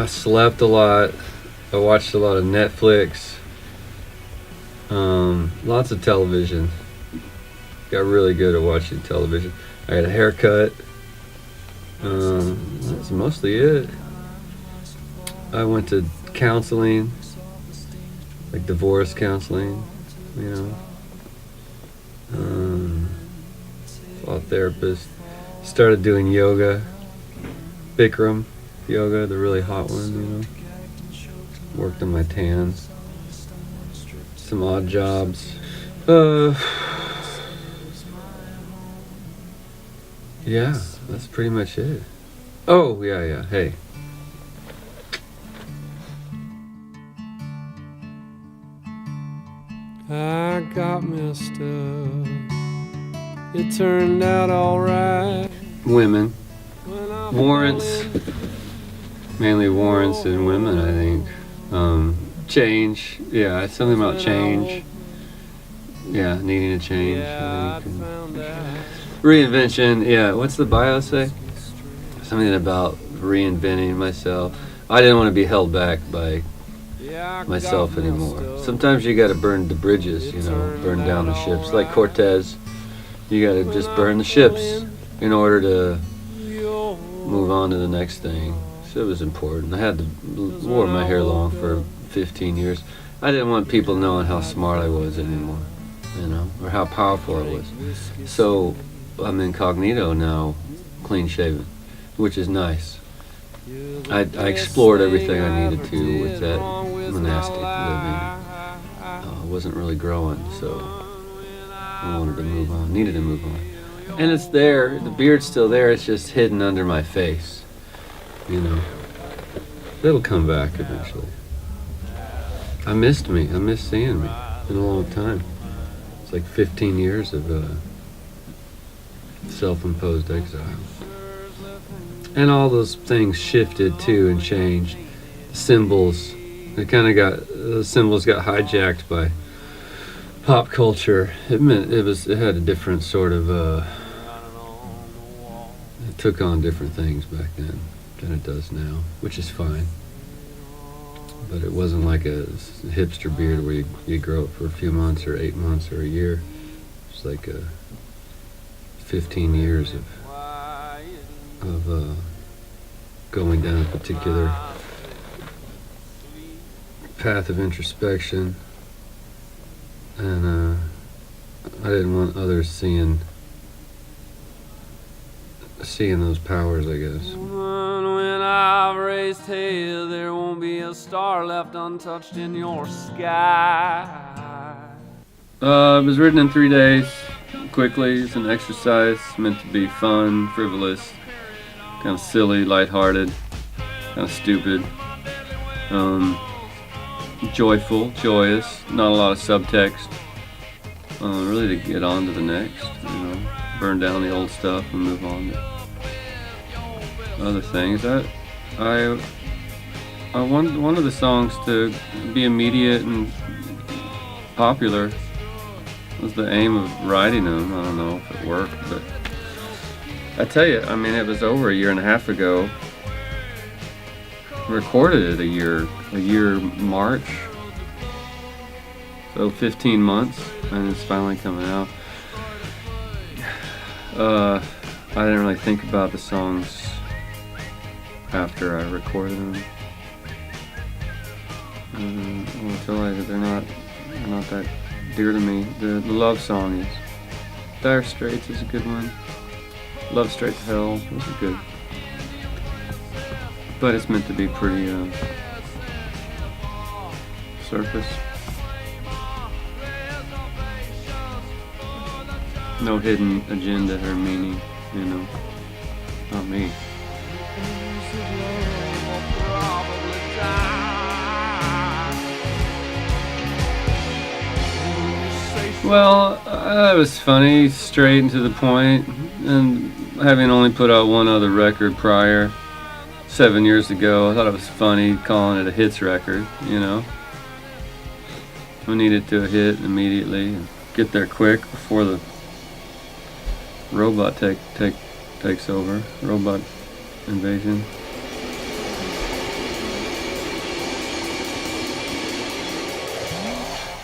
I slept a lot. I watched a lot of Netflix. Lots of television. Got really good at watching television. I had a haircut. That's mostly it. I went to counseling, like divorce counseling, you know. Saw a therapist. Started doing yoga. Bikram yoga, the really hot one, you know. Worked on my tan. Some odd jobs. Yeah, that's pretty much it. Oh, yeah, hey. I got messed up. It turned out alright. Women. Warrants. Mainly warrants and women, I think. Change. Yeah, it's something about change. Yeah, needing to change. I think. Reinvention. Yeah, what's the bio say? Something about reinventing myself. I didn't want to be held back by myself anymore. Sometimes you got to burn the bridges, you know, burn down the ships. Like Cortez, you got to just burn the ships in order to move on to the next thing. So it was important. I wore my hair long for 15 years. I didn't want people knowing how smart I was anymore, you know, or how powerful I was. So I'm incognito now, clean shaven, which is nice. I explored everything I needed to with that monastic living. I wasn't really growing, so I wanted to move on, needed to move on. And it's there, the beard's still there, it's just hidden under my face, you know. It'll come back eventually. I missed seeing me in a long time. It's like 15 years of self-imposed exile. And all those things shifted too and changed. The symbols, the symbols got hijacked by pop culture. It had a different sort of, it took on different things back then than it does now, which is fine. But it wasn't like a hipster beard where you grow it for a few months or 8 months or a year. It's like 15 years of going down a particular path of introspection, and I didn't want others seeing those powers, I guess. When I've raised hell, there won't be a star left untouched in your sky. It was written in 3 days, quickly. It's an exercise meant to be fun, frivolous, kind of silly, lighthearted, kind of stupid, joyful, joyous, not a lot of subtext, really to get on to the next, you know, burn down the old stuff and move on to other things. I want one of the songs to be immediate and popular. Was the aim of writing them. I don't know if it worked, but I tell you, I mean, it was over a year and a half ago. Recorded it a year March. So 15 months, and it's finally coming out. I didn't really think about the songs after I recorded them. I will tell you that they're not that dear to me. The love song is. Dire Straits is a good one. Love Straight to Hell, those are good. But it's meant to be pretty surface. No hidden agenda or meaning, you know. Not me. Well, it was funny, straight and to the point, and having only put out one other record prior, 7 years ago, I thought it was funny calling it a hits record, you know. We needed to hit immediately and get there quick before the robot takes over, robot invasion.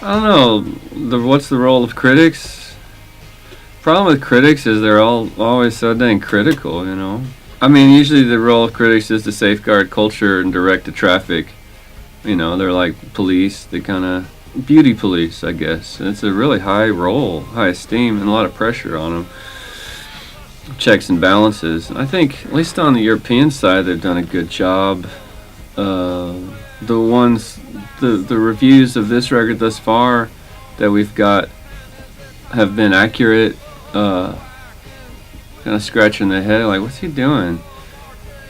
I don't know. What's the role of critics? Problem with critics is they're always so dang critical, you know. I mean, usually the role of critics is to safeguard culture and direct the traffic. You know, they're like police. They kind of beauty police, I guess. And it's a really high role, high esteem, and a lot of pressure on them. Checks and balances. I think, at least on the European side, they've done a good job. The reviews of this record thus far that we've got have been accurate. Kind of scratching the head, like, what's he doing?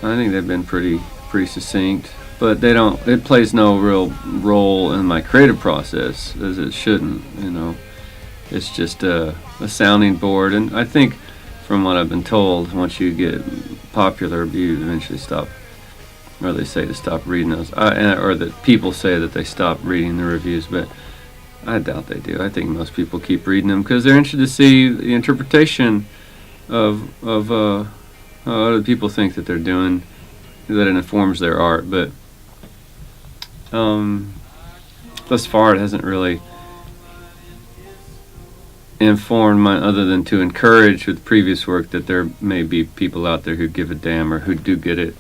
I think they've been pretty succinct, but they don't. It plays no real role in my creative process, as it shouldn't. You know, it's just a sounding board, and I think, from what I've been told, once you get popular, you eventually stop. Or they say to stop reading those, or that people say that they stop reading the reviews, but I doubt they do. I think most people keep reading them because they're interested to see the interpretation of how other people think that they're doing, that it informs their art. But thus far, it hasn't really informed my, other than to encourage with previous work that there may be people out there who give a damn or who do get it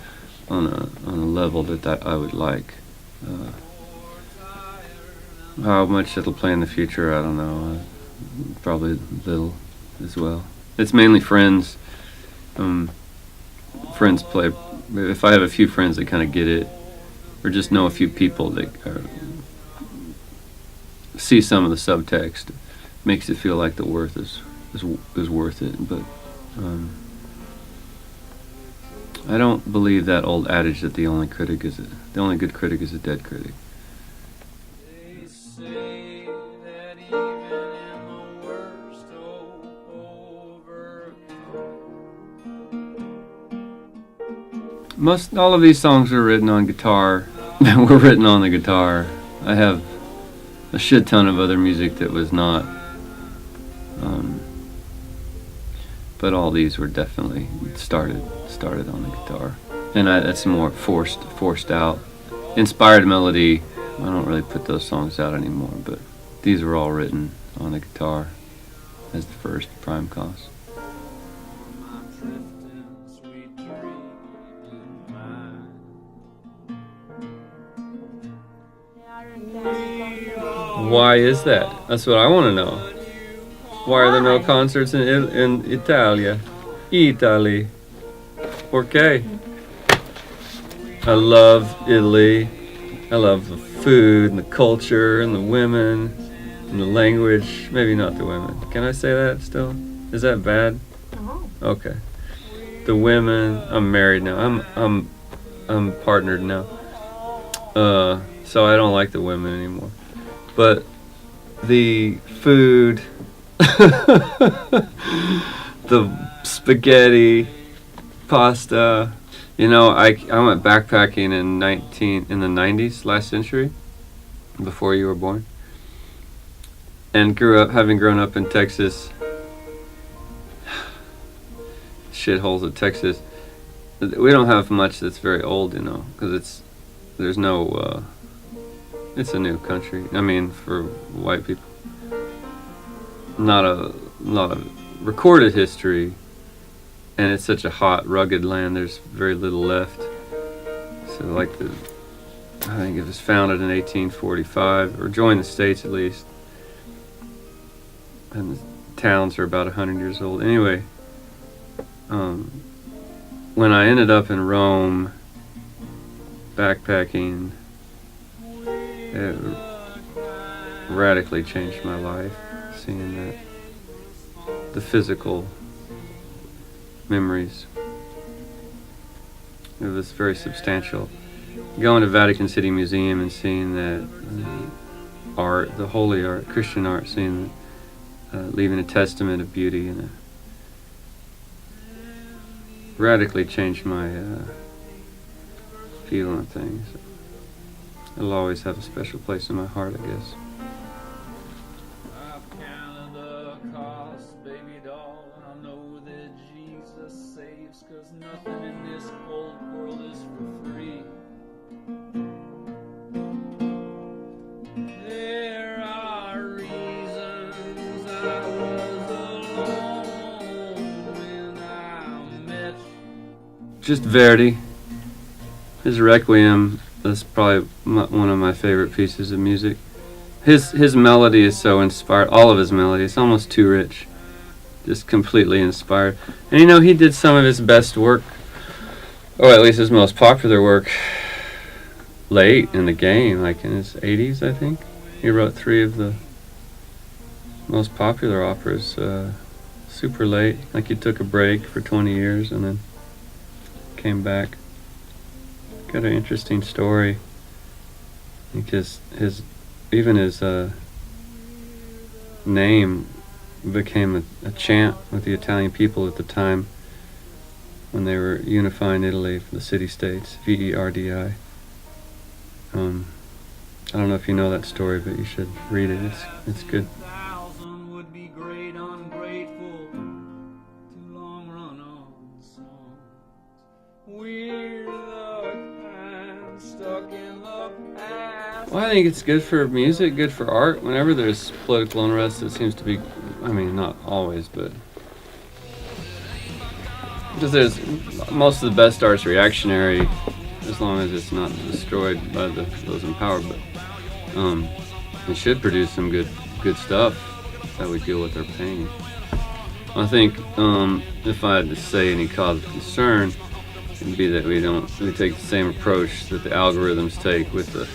on a level that I would like. How much it'll play in the future, I don't know. Probably little as well. It's mainly friends. Friends play. If I have a few friends that kind of get it, or just know a few people that see some of the subtext, makes it feel like the worth is worth it. But I don't believe that old adage that the only good critic is a dead critic. They say that even in the worst hope overcomes. All of these songs are written on guitar. Were written on the guitar. I have a shit ton of other music that was not. But all these were definitely started on the guitar, and that's more forced out. Inspired melody, I don't really put those songs out anymore, but these were all written on the guitar as the first prime cost. Why is that? That's what I want to know. Why are there no concerts in Italia? Italy. Perché? I love Italy. I love the food and the culture and the women and the language. Maybe not the women. Can I say that still? Is that bad? No. Okay. The women. I'm married now. I'm partnered now. So I don't like the women anymore. But the food, the spaghetti, pasta. You know, I went backpacking in the 90s, last century, before you were born, and having grown up in Texas, shitholes of Texas. We don't have much that's very old, you know, because it's a new country. I mean, for white people, not a lot of recorded history. And it's such a hot, rugged land, there's very little left. So I think it was founded in 1845, or joined the States at least. And the towns are about 100 years old. Anyway, when I ended up in Rome, backpacking, it radically changed my life, seeing that. The physical memories. It was very substantial. Going to Vatican City Museum and seeing that art, the holy art, Christian art, seeing leaving a testament of beauty, and radically changed my feel on things. It'll always have a special place in my heart, I guess. Cause nothing in this old world is for free. There are just Verdi. His Requiem is probably one of my favorite pieces of music. His melody is so inspired. All of his melody, it's almost too rich. Just completely inspired. And he did some of his best work, or at least his most popular work, late in the game, like in his 80s, I think. He wrote 3 of the most popular operas super late. Like he took a break for 20 years and then came back. Got an interesting story, because his name became a chant with the Italian people at the time when they were unifying Italy for the city-states, Verdi. I don't know if you know that story, but you should read it. It's good. Well, I think it's good for music, good for art. Whenever there's political unrest, it seems to be, not always, but because there's most of the best art's reactionary, as long as it's not destroyed by those in power. But it should produce some good stuff that we deal with their pain. I think if I had to say any cause of concern, it'd be that we take the same approach that the algorithms take with the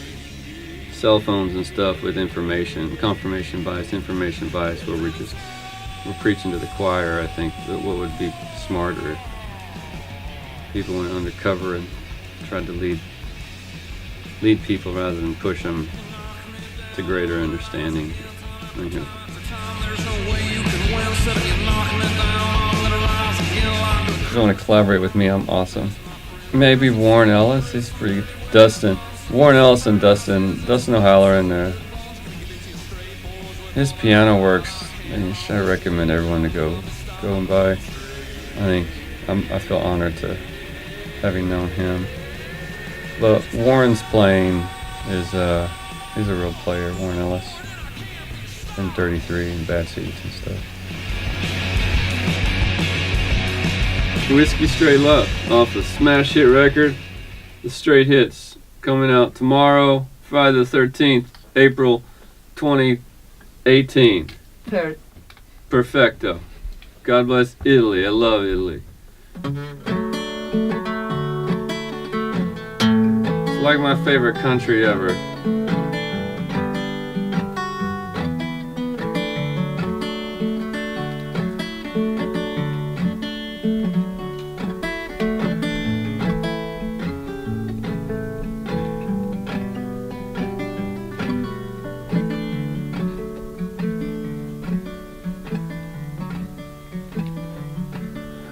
cell phones and stuff, with confirmation bias, information bias, where we're preaching to the choir. I think that what would be smarter if people went undercover and tried to lead people rather than push them to greater understanding. If you want to collaborate with me, I'm awesome. Maybe Warren Ellis, he's pretty. Warren Ellis and Dustin O'Halloran, his piano works, and I recommend everyone to go and buy. I feel honored to having known him. But Warren's playing he's a real player, Warren Ellis, from 33 and Bad Seeds and stuff. Whiskey Straight Love off the smash hit record, The Straight Hits, coming out tomorrow, Friday the 13th, April 2018. Perfecto. God bless Italy. I love Italy. It's like my favorite country ever.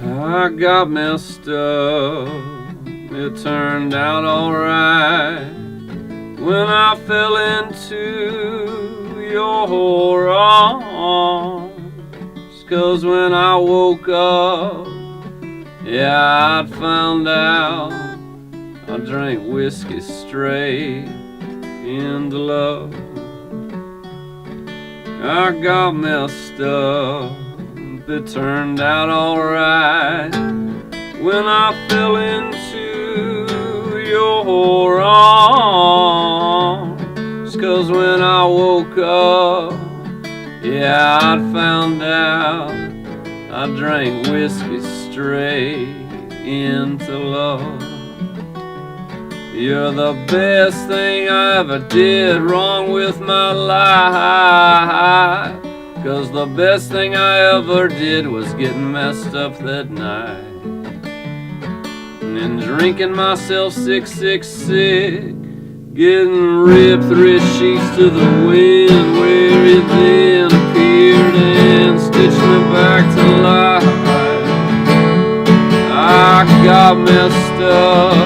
I got messed up, it turned out alright when I fell into your arms. 'Cause when I woke up, yeah, I'd found out I drank whiskey straight into love. I got messed up, it turned out alright when I fell into your arms. 'Cause when I woke up, yeah, I'd found out I drank whiskey straight into love. You're the best thing I ever did wrong with my life. 'Cause the best thing I ever did was getting messed up that night, and then drinking myself sick, getting ripped 3 sheets to the wind, where it then appeared and stitched me back to life. I got messed up,